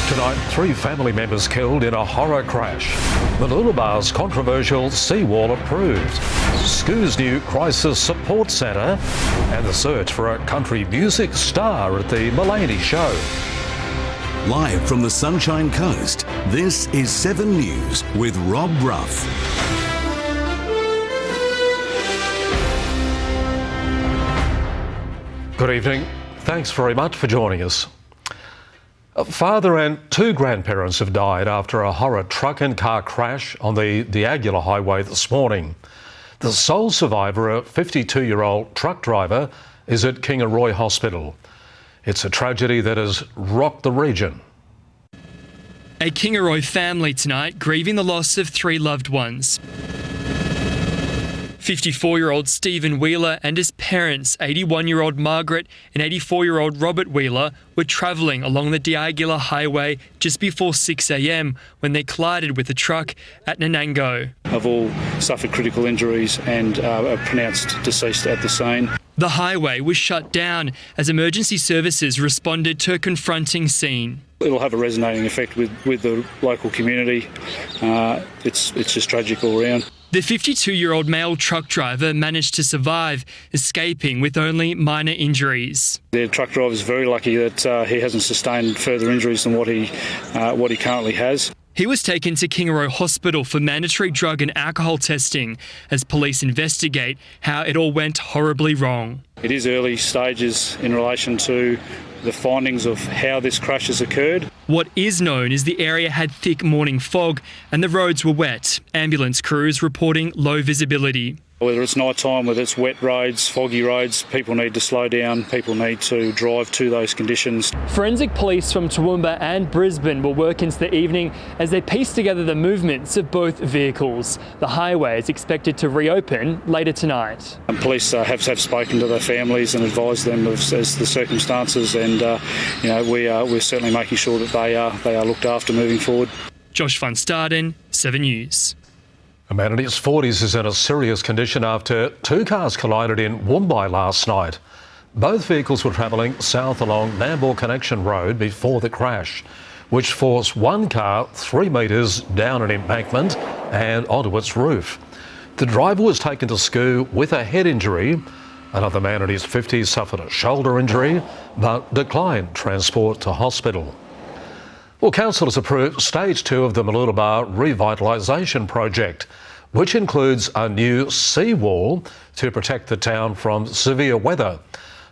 Tonight, 3 family members killed in a horror crash. Mooloolabah's controversial seawall approved. Scoo's new crisis support centre, and the search for a country music star at the Mullaney Show. Live from the Sunshine Coast, this is 7 News with Brough. Good evening. Thanks very much for joining us. A father and 2 grandparents have died after a horror truck and car crash on the Diagula Highway this morning. The sole survivor, a 52-year-old truck driver, is at Kingaroy Hospital. It's a tragedy that has rocked the region. A Kingaroy family tonight grieving the loss of 3 loved ones. 54-year-old Stephen Wheeler and his parents, 81-year-old Margaret and 84-year-old Robert Wheeler, were travelling along the Diagula Highway just before 6 a.m. when they collided with a truck at Nanango. Have all suffered critical injuries and are pronounced deceased at the scene. The highway was shut down as emergency services responded to a confronting scene. It'll have a resonating effect with the local community. It's just tragic all round. The 52-year-old male truck driver managed to survive, escaping with only minor injuries. The truck driver is very lucky that he hasn't sustained further injuries than what he currently has. He was taken to Kingaroy Hospital for mandatory drug and alcohol testing as police investigate how it all went horribly wrong. It is early stages in relation to the findings of how this crash has occurred. What is known is the area had thick morning fog and the roads were wet. Ambulance crews reporting low visibility. Whether it's night time, whether it's wet roads, foggy roads, people need to slow down, people need to drive to those conditions. Forensic police from Toowoomba and Brisbane will work into the evening as they piece together the movements of both vehicles. The highway is expected to reopen later tonight. And police have spoken to their families and advised them as the circumstances, and we're certainly making sure that they are looked after moving forward. Josh van Staden, 7 News. A man in his 40s is in a serious condition after 2 cars collided in Woombye last night. Both vehicles were travelling south along Nambour Connection Road before the crash, which forced one car 3 metres down an embankment and onto its roof. The driver was taken to Scoo with a head injury. Another man in his 50s suffered a shoulder injury but declined transport to hospital. Well, Council has approved Stage 2 of the Mooloolabah Revitalisation Project, which includes a new seawall to protect the town from severe weather.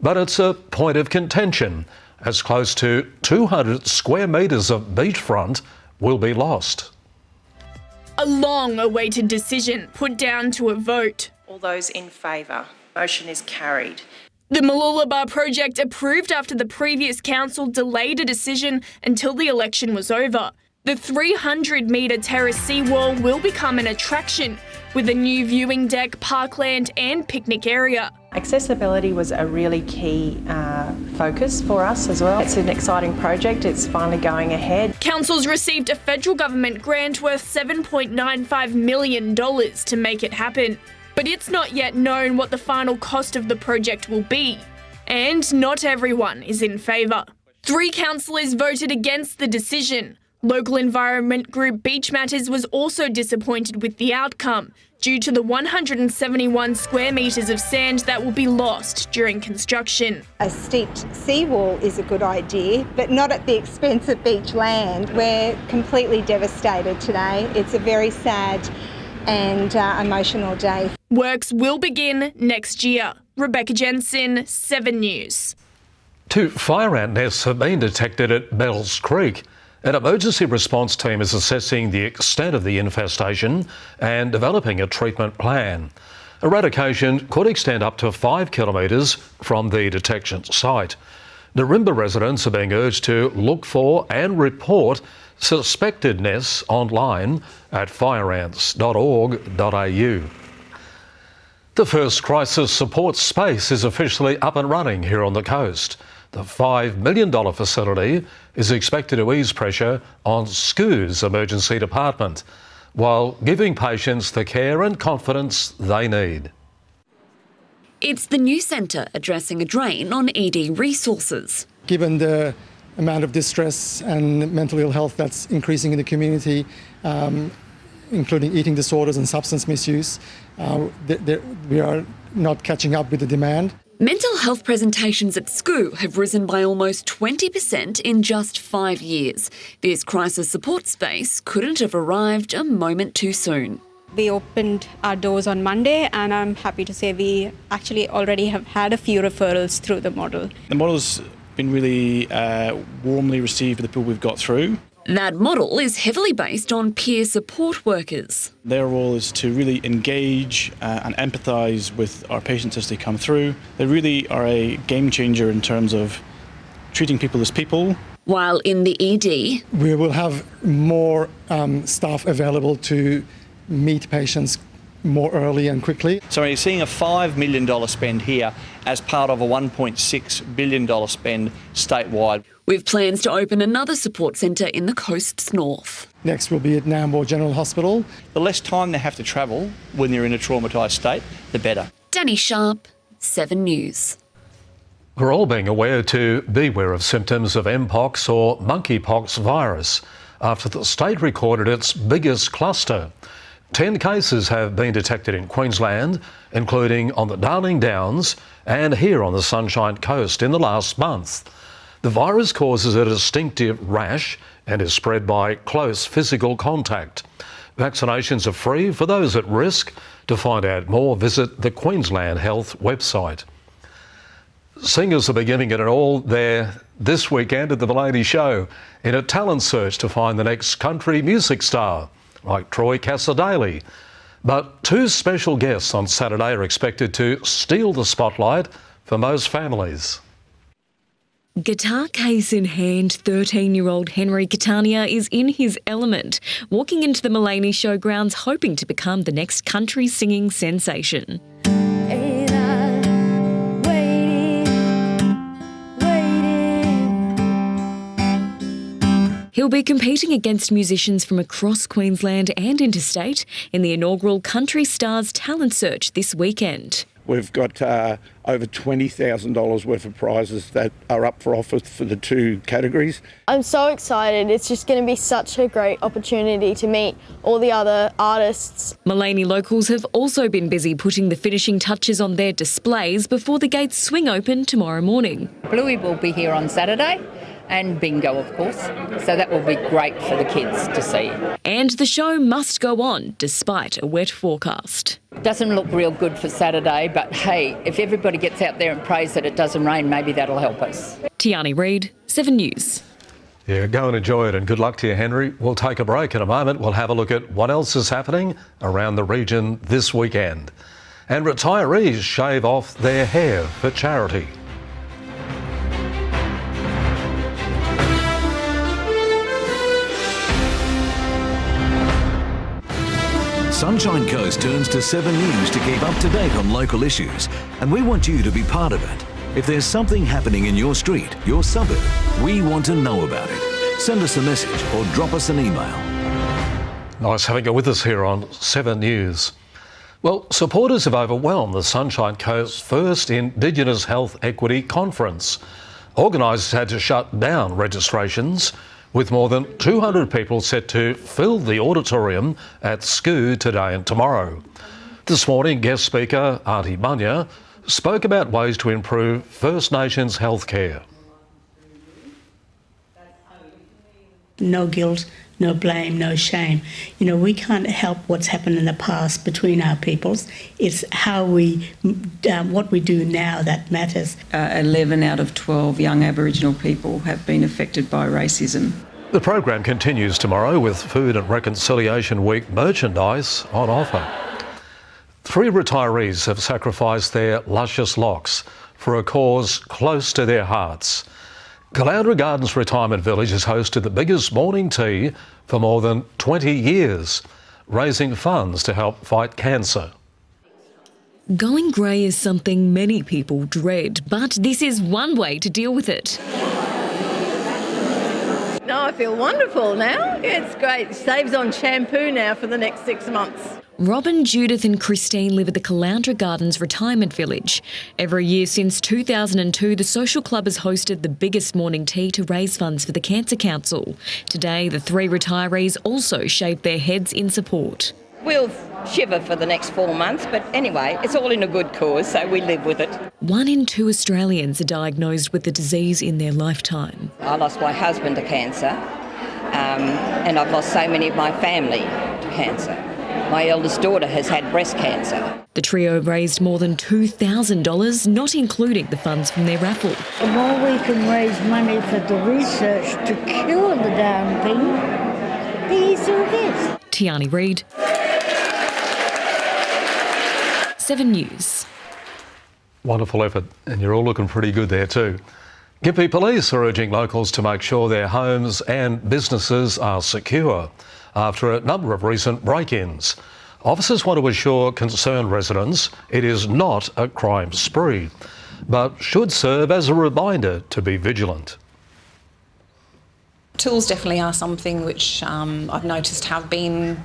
But it's a point of contention, as close to 200 square metres of beachfront will be lost. A long-awaited decision put down to a vote. All those in favour. Motion is carried. The Mooloolabah project approved after the previous council delayed a decision until the election was over. The 300-metre terrace seawall will become an attraction with a new viewing deck, parkland and picnic area. Accessibility was a really key focus for us as well. It's an exciting project. It's finally going ahead. Council's received a federal government grant worth $7.95 million to make it happen. But it's not yet known what the final cost of the project will be. And not everyone is in favour. 3 councillors voted against the decision. Local environment group Beach Matters was also disappointed with the outcome due to the 171 square metres of sand that will be lost during construction. A steeped seawall is a good idea, but not at the expense of beach land. We're completely devastated today. It's a very sad and emotional day. Works will begin next year. Rebecca Jensen, 7 News. 2 fire ant nests have been detected at Bells Creek. An emergency response team is assessing the extent of the infestation and developing a treatment plan. Eradication could extend up to 5 kilometres from the detection site. Narimba residents are being urged to look for and report suspected nests online at fireants.org.au. The first crisis support space is officially up and running here on the coast. The $5 million facility is expected to ease pressure on Scoo's emergency department while giving patients the care and confidence they need. It's the new centre addressing a drain on ED resources. Given the amount of distress and mental ill health that's increasing in the community, including eating disorders and substance misuse. We are not catching up with the demand. Mental health presentations at school have risen by almost 20% in just 5 years. This crisis support space couldn't have arrived a moment too soon. We opened our doors on Monday, and I'm happy to say we actually already have had a few referrals through the model. The model's been really warmly received by the people we've got through. That model is heavily based on peer support workers. Their role is to really engage and empathise with our patients as they come through. They really are a game changer in terms of treating people as people. While in the ED, we will have more staff available to meet patients more early and quickly. So you're seeing a $5 million spend here as part of a $1.6 billion spend statewide. with plans to open another support centre in the coast's north. Next will be at Nambour General Hospital. The less time they have to travel when they're in a traumatised state, the better. Danny Sharp, 7 News. We're all being aware to beware of symptoms of Mpox or monkeypox virus after the state recorded its biggest cluster. 10 cases have been detected in Queensland, including on the Darling Downs and here on the Sunshine Coast in the last month. The virus causes a distinctive rash and is spread by close physical contact. Vaccinations are free for those at risk. To find out more, visit the Queensland Health website. Singers are beginning it all there this weekend at the Mulaney Show in a talent search to find the next country music star, like Troy Cassar-Daley. But 2 special guests on Saturday are expected to steal the spotlight for most families. Guitar case in hand, 13-year-old Henry Catania is in his element, walking into the Mulaney Show grounds hoping to become the next country singing sensation. He'll be competing against musicians from across Queensland and interstate in the inaugural Country Stars Talent Search this weekend. We've got over $20,000 worth of prizes that are up for offer for the 2 categories. I'm so excited. It's just going to be such a great opportunity to meet all the other artists. Mulaney locals have also been busy putting the finishing touches on their displays before the gates swing open tomorrow morning. Bluey will be here on Saturday. And bingo, of course. So that will be great for the kids to see. And the show must go on despite a wet forecast. Doesn't look real good for Saturday, but hey, if everybody gets out there and prays that it doesn't rain, maybe that'll help us. Tiani Reid, 7 News. Yeah, go and enjoy it and good luck to you, Henry. We'll take a break in a moment. We'll have a look at what else is happening around the region this weekend. And retirees shave off their hair for charity. Sunshine Coast turns to 7 News to keep up to date on local issues, and we want you to be part of it. If there's something happening in your street, your suburb, we want to know about it. Send us a message or drop us an email. Nice having you with us here on 7 News. Well, supporters have overwhelmed the Sunshine Coast's first Indigenous Health Equity Conference. Organisers had to shut down registrations, with more than 200 people set to fill the auditorium at SCU today and tomorrow. This morning, guest speaker Auntie Munya spoke about ways to improve First Nations healthcare. No guilt, no blame, no shame. You know, we can't help what's happened in the past between our peoples. It's how what we do now that matters. 11 out of 12 young Aboriginal people have been affected by racism. The program continues tomorrow with Food and Reconciliation Week merchandise on offer. 3 retirees have sacrificed their luscious locks for a cause close to their hearts. Caloundra Gardens Retirement Village has hosted the biggest morning tea for more than 20 years, raising funds to help fight cancer. Going grey is something many people dread, but this is one way to deal with it. No, I feel wonderful now. It's great. Saves on shampoo now for the next 6 months. Robin, Judith and Christine live at the Caloundra Gardens Retirement Village. Every year since 2002, the social club has hosted the biggest morning tea to raise funds for the Cancer Council. Today, the 3 retirees also shaved their heads in support. We'll shiver for the next 4 months, but anyway, it's all in a good cause, so we live with it. 1 in 2 Australians are diagnosed with the disease in their lifetime. I lost my husband to cancer, and I've lost so many of my family to cancer. My eldest daughter has had breast cancer. The trio raised more than $2,000, not including the funds from their raffle. The more we can raise money for the research to cure the damn thing, the easier it is. Tiani Reid, 7 News. Wonderful effort, and you're all looking pretty good there too. Gympie Police are urging locals to make sure their homes and businesses are secure after a number of recent break-ins. Officers want to assure concerned residents it is not a crime spree, but should serve as a reminder to be vigilant. Tools definitely are something which I've noticed have been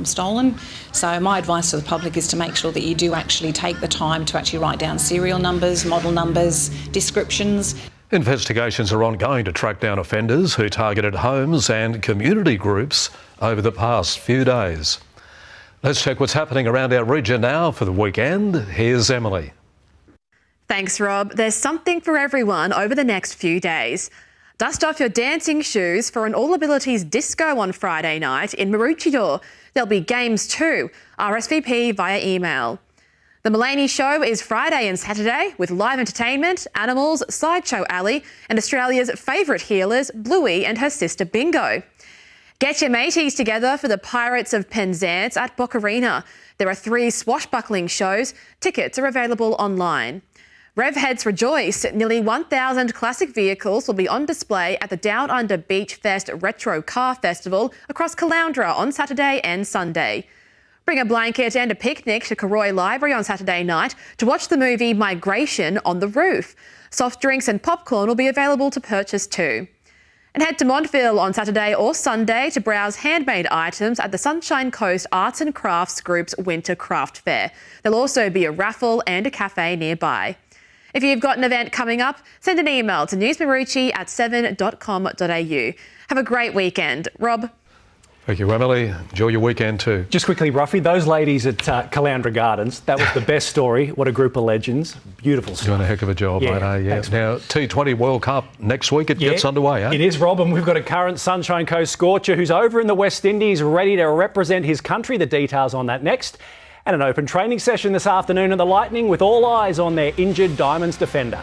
stolen. So my advice to the public is to make sure that you do actually take the time to actually write down serial numbers, model numbers, descriptions. Investigations are ongoing to track down offenders who targeted homes and community groups over the past few days. Let's check what's happening around our region now for the weekend. Here's Emily. Thanks, Rob. There's something for everyone over the next few days. Dust off your dancing shoes for an All Abilities disco on Friday night in Maroochydore. There'll be games too. RSVP via email. The Mulaney Show is Friday and Saturday with live entertainment, animals, Sideshow Alley and Australia's favourite healers, Bluey and her sister Bingo. Get your mateys together for the Pirates of Penzance at Bock Arena. There are 3 swashbuckling shows. Tickets are available online. Revheads rejoice. Nearly 1,000 classic vehicles will be on display at the Down Under Beach Fest Retro Car Festival across Caloundra on Saturday and Sunday. Bring a blanket and a picnic to Karoi Library on Saturday night to watch the movie Migration on the Roof. Soft drinks and popcorn will be available to purchase too. And head to Montville on Saturday or Sunday to browse handmade items at the Sunshine Coast Arts and Crafts Group's Winter Craft Fair. There'll also be a raffle and a cafe nearby. If you've got an event coming up, send an email to newsmarucci@7.com.au. Have a great weekend. Rob? Thank you, Emily. Enjoy your weekend too. Just quickly, Ruffy, those ladies at Caloundra Gardens, that was the best story. What a group of legends. Beautiful stuff. Doing a heck of a job, yeah, mate. Yeah. Thanks, now, T20 World Cup next week, it gets underway, eh? It is, Rob, and we've got a current Sunshine Coast scorcher who's over in the West Indies ready to represent his country. The details on that next. And an open training session this afternoon at the Lightning with all eyes on their injured Diamonds defender.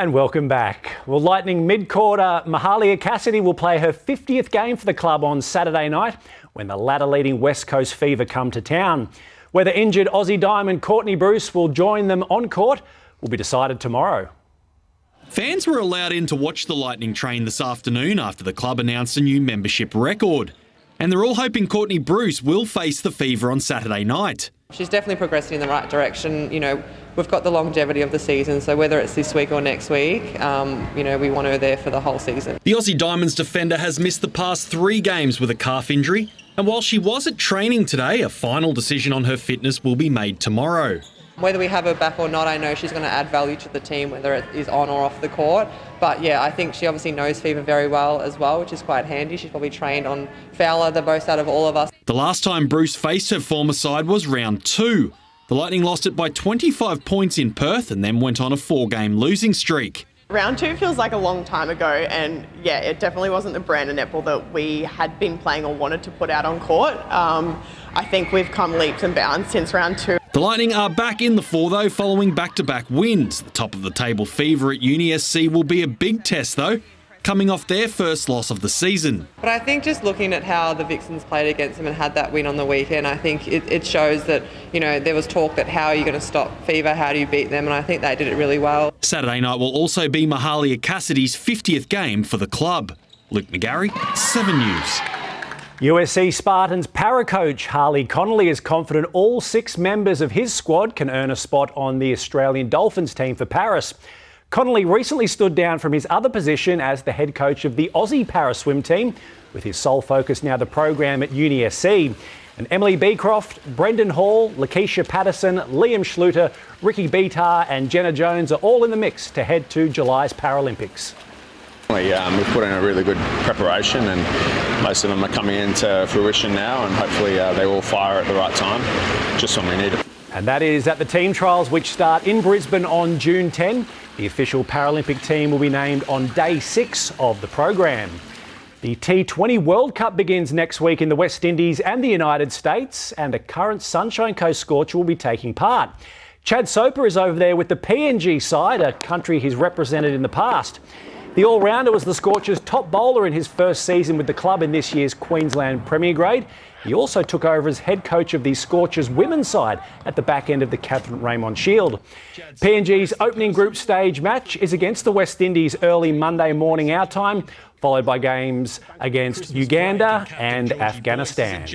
And welcome back. Well, Lightning mid-quarter, Mahalia Cassidy will play her 50th game for the club on Saturday night when the ladder-leading West Coast Fever come to town. Whether injured Aussie Diamond Courtney Bruce will join them on court will be decided tomorrow. Fans were allowed in to watch the Lightning train this afternoon after the club announced a new membership record. And they're all hoping Courtney Bruce will face the Fever on Saturday night. She's definitely progressing in the right direction. You know, we've got the longevity of the season, so whether it's this week or next week, you know, we want her there for the whole season. The Aussie Diamonds defender has missed the past 3 games with a calf injury, and while she was at training today, a final decision on her fitness will be made tomorrow. Whether we have her back or not, I know she's going to add value to the team, whether it is on or off the court. But yeah, I think she obviously knows Fever very well as well, which is quite handy. She's probably trained on Fowler the most out of all of us. The last time Bruce faced her former side was round 2. The Lightning lost it by 25 points in Perth and then went on a 4-game losing streak. Round 2 feels like a long time ago, and yeah, it definitely wasn't the brand of netball that we had been playing or wanted to put out on court. I think we've come leaps and bounds since round 2. The Lightning are back in the 4 though, following back-to-back wins. The top of the table Fever at UniSC will be a big test though, coming off their first loss of the season. But I think just looking at how the Vixens played against them and had that win on the weekend, I think it shows that, you know, there was talk that how are you going to stop Fever, how do you beat them, and I think they did it really well. Saturday night will also be Mahalia Cassidy's 50th game for the club. Luke McGarry, 7 News. USC Spartans para coach Harley Connolly is confident all 6 members of his squad can earn a spot on the Australian Dolphins team for Paris. Connolly recently stood down from his other position as the head coach of the Aussie para swim team, with his sole focus now the program at UniSC. And Emily Beecroft, Brendan Hall, Lakeisha Patterson, Liam Schluter, Ricky Bitar and Jenna Jones are all in the mix to head to July's Paralympics. We've put in a really good preparation and most of them are coming into fruition now, and hopefully they all fire at the right time, just when we need it. And that is at the team trials, which start in Brisbane on June 10. The official Paralympic team will be named on day 6 of the program. The T20 World Cup begins next week in the West Indies and the United States, and a current Sunshine Coast Scorcher will be taking part. Chad Soper is over there with the PNG side, a country he's represented in the past. The all-rounder was the Scorchers' top bowler in his first season with the club in this year's Queensland Premier Grade. He also took over as head coach of the Scorchers' women's side at the back end of the Catherine Raymond Shield. PNG's opening group stage match is against the West Indies early Monday morning our time, followed by games against Uganda and Afghanistan.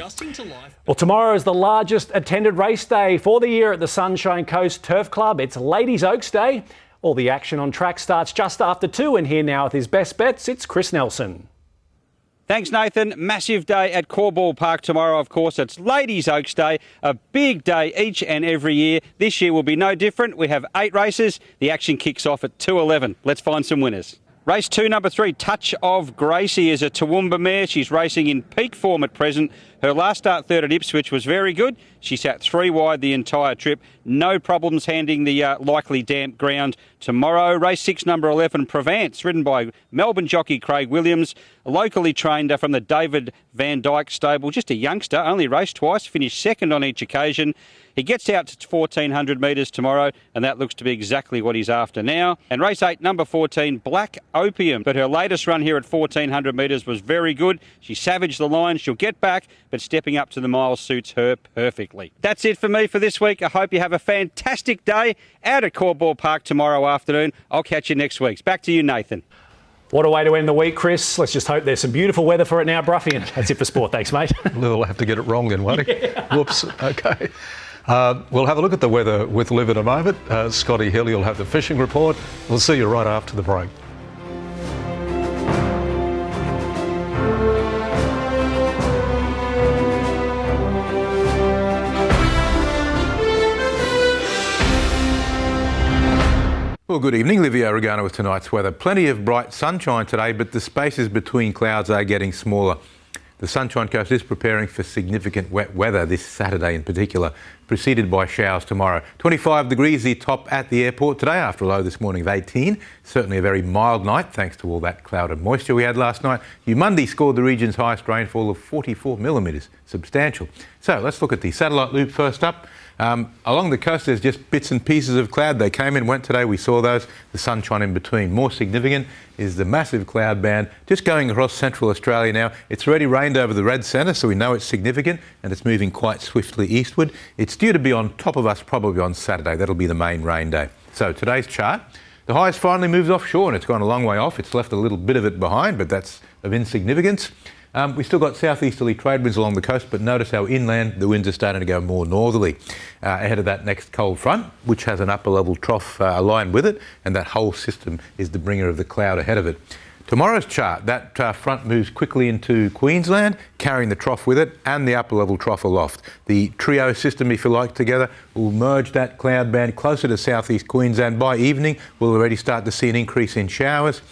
Well, tomorrow is the largest attended race day for the year at the Sunshine Coast Turf Club. It's Ladies Oaks Day. All the action on track starts just after 2, and here now with his best bets, it's Chris Nelson. Thanks, Nathan. Massive day at Corball Park tomorrow, of course. It's Ladies Oaks Day, a big day each and every year. This year will be no different. We have 8 races. The action kicks off at 2:11. Let's find some winners. Race 2, number 3, Touch of Gracie is a Toowoomba mare. She's racing in peak form at present. Her last start third at Ipswich was very good. She sat 3 wide the entire trip. No problems handling the likely damp ground tomorrow. Race 6, number 11, Provence, ridden by Melbourne jockey Craig Williams, locally trained from the David Van Dyke stable. Just a youngster, only raced twice, finished second on each occasion. He gets out to 1,400 metres tomorrow, and that looks to be exactly what he's after now. And race 8, number 14, Black Opium. But her latest run here at 1,400 metres was very good. She savaged the line. She'll get back, but stepping up to the mile suits her perfectly. That's it for me for this week. I hope you have a fantastic day out at Corball Park tomorrow afternoon. I'll catch you next week. Back to you, Nathan. What a way to end the week, Chris. Let's just hope there's some beautiful weather for it now, Brough. That's it for sport. Thanks, mate. We'll have to get it wrong then, won't he? Yeah. Whoops. OK. We'll have a look at the weather with Liv in a moment. Scotty Hill, you'll have the fishing report. We'll see you right after the break. Well, good evening. Livio, Regano with tonight's weather. Plenty of bright sunshine today, but the spaces between clouds are getting smaller. The Sunshine Coast is preparing for significant wet weather this Saturday in particular, preceded by showers tomorrow. 25 degrees the top at the airport today after a low this morning of 18. Certainly a very mild night thanks to all that cloud and moisture we had last night. Monday scored the region's highest rainfall of 44 millimetres, substantial. So let's look at the satellite loop first up. Along the coast there's just bits and pieces of cloud. They came and went today, we saw those. The sunshine in between. More significant is the massive cloud band just going across central Australia now. It's already rained over the red centre, so we know it's significant and it's moving quite swiftly eastward. It's due to be on top of us probably on Saturday. That'll be the main rain day. So today's chart, the highest finally moves offshore and it's gone a long way off. It's left a little bit of it behind, but that's of insignificance. We've still got southeasterly trade winds along the coast, but notice how inland the winds are starting to go more northerly ahead of that next cold front, which has an upper level trough aligned with it, and that whole system is the bringer of the cloud ahead of it. Tomorrow's chart, that front moves quickly into Queensland, carrying the trough with it and the upper level trough aloft. The trio system, if you like, together will merge that cloud band closer to southeast Queensland. By evening, we'll already start to see an increase in showers.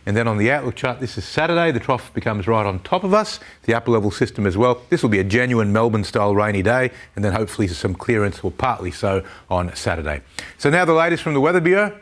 And then on the outlook chart, this is Saturday, the trough becomes right on top of us, the upper level system as well. This will be a genuine Melbourne-style rainy day, and then hopefully some clearance, or partly so, on Saturday. So now the latest from the Weather Bureau.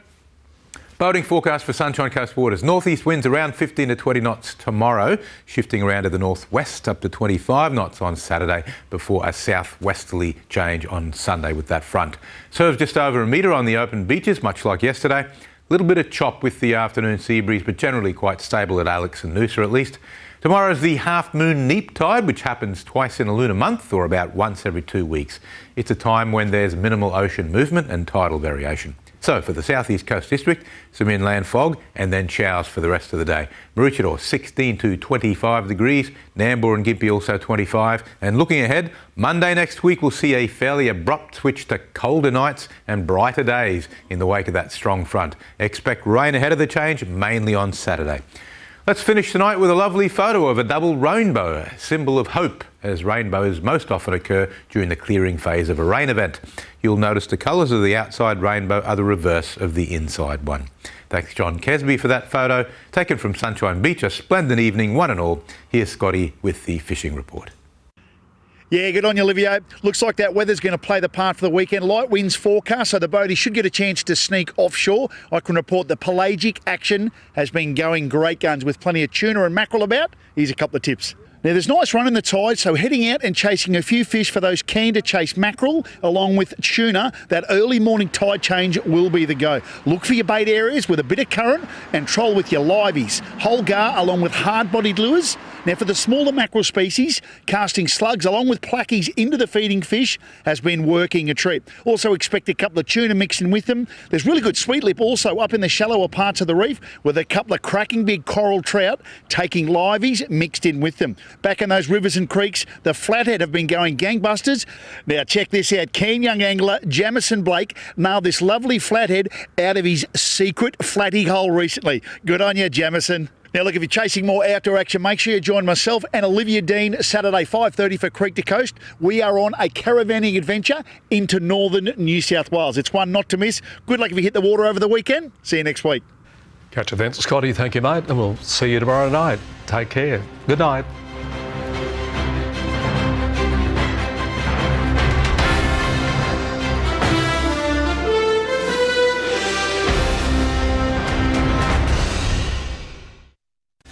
Boating forecast for Sunshine Coast waters. Northeast winds around 15 to 20 knots tomorrow, shifting around to the northwest up to 25 knots on Saturday before a southwesterly change on Sunday with that front. Serves just over a metre on the open beaches, much like yesterday. A little bit of chop with the afternoon sea breeze, but generally quite stable at Alex and Noosa at least. Tomorrow's the half-moon neap tide, which happens twice in a lunar month, or about once every 2 weeks. It's a time when there's minimal ocean movement and tidal variation. So for the South East Coast District, some inland fog and then showers for the rest of the day. Maroochydore 16 to 25 degrees, Nambour and Gympie also 25. And looking ahead, Monday next week we'll see a fairly abrupt switch to colder nights and brighter days in the wake of that strong front. Expect rain ahead of the change, mainly on Saturday. Let's finish tonight with a lovely photo of a double rainbow, a symbol of hope, as rainbows most often occur during the clearing phase of a rain event. You'll notice the colours of the outside rainbow are the reverse of the inside one. Thanks John Kesby for that photo, taken from Sunshine Beach. A splendid evening, one and all. Here's Scotty with the fishing report. Yeah, good on you, Livio. Looks like that weather's going to play the part for the weekend. Light winds forecast, so the boaties should get a chance to sneak offshore. I can report the pelagic action has been going great guns with plenty of tuna and mackerel about. Here's a couple of tips. Now, there's nice run in the tide, so heading out and chasing a few fish for those keen to chase mackerel, along with tuna, that early morning tide change will be the go. Look for your bait areas with a bit of current and troll with your liveys, whole gar along with hard-bodied lures. Now, for the smaller mackerel species, casting slugs along with plackies into the feeding fish has been working a treat. Also expect a couple of tuna mixed in with them. There's really good sweetlip also up in the shallower parts of the reef with a couple of cracking big coral trout taking liveys mixed in with them. Back in those rivers and creeks, the flathead have been going gangbusters. Now check this out. Keen young angler Jamison Blake nailed this lovely flathead out of his secret flatty hole recently. Good on you, Jamison. Now look, if you're chasing more outdoor action, make sure you join myself and Olivia Dean Saturday 5:30 for Creek to Coast. We are on a caravanning adventure into northern New South Wales. It's one not to miss. Good luck if you hit the water over the weekend. See you next week. Catch you then, Scotty. Thank you, mate. And we'll see you tomorrow night. Take care. Good night.